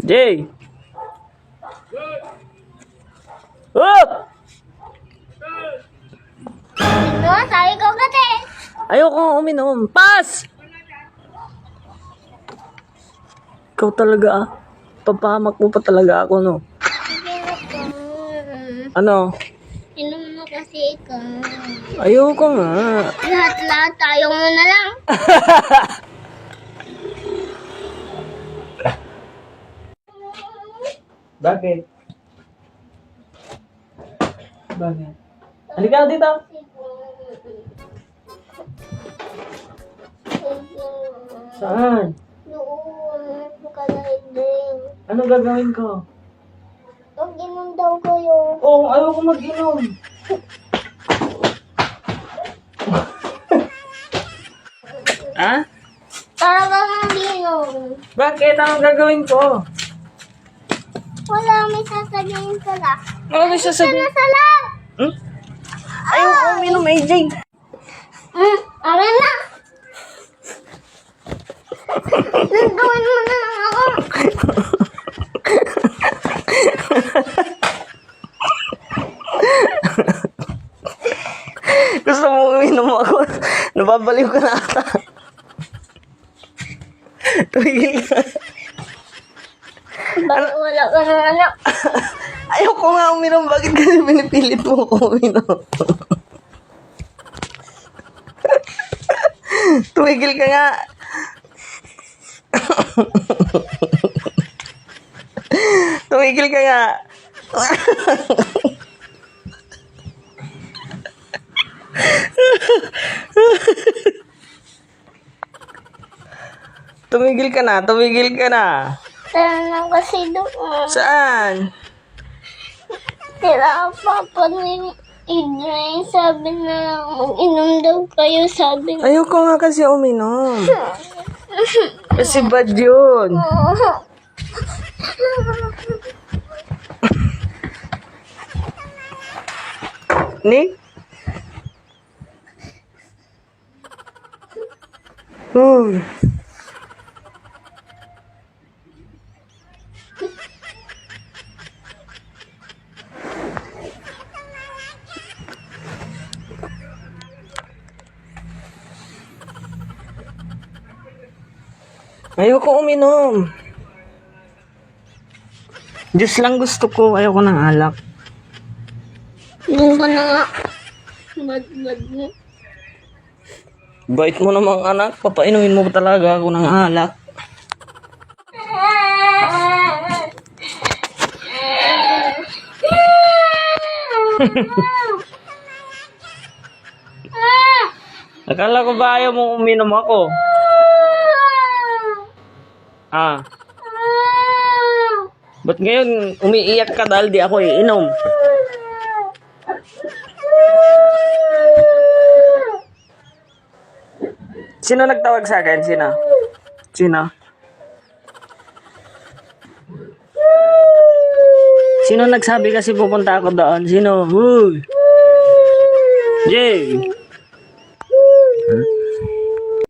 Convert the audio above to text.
Jay! Up! No, sabi ko kasi. Ayoko uminom. Pass! Ikaw talaga ah. Papahamak mo pa talaga ako, no? Ano? Inom mo kasi ikaw. Ayoko nga. Lahat-lahat tayo mo na lang. Bakit? Bakit? Halika na dito. Saan? Doon, kalahin. Ano gagawin ko? Pag-inom daw kayo. Oo, ayoko mag-inom. Ha? Talaga mag-inom. Bakit? Anong gagawin ko? Wala, may sasabihin sila. Ano may sasabihin? Sana sala! Hmm? Ayoko uminom, AJ. Amin na! Gawin mo na lang ako. Gusto mo uminom ako? Nababaliw ka na ata. Tumigil ka. Bakit wala ka ng anak? Ayoko nga uminom. Bakit kasi pinipilit mo ko uminom? Tumigil ka nga. Tumigil ka nga. Tumigil ka na, tumigil ka na. Sana lang kasi doon. Saan? Sila papa ni Adrian, sabi na mag-inom daw kayo, sabi na. Ayoko nga kasi uminom. Kasi bad yun. Nick? Oh. Ayoko uminom. Diyos lang gusto ko. Ayoko ng alak. Doon ka na nga. Bad mo. Bait mo namang anak. Papainumin mo ba talaga ako ng alak? Akala ko ba ayaw mong uminom ako? Ah. Ba't ngayon umiiyak ka dahil di ako iinom? Sino nagtawag sa akin? Sino? Sino nagsabi kasi pupunta ako doon? Sino? Huy! Jay!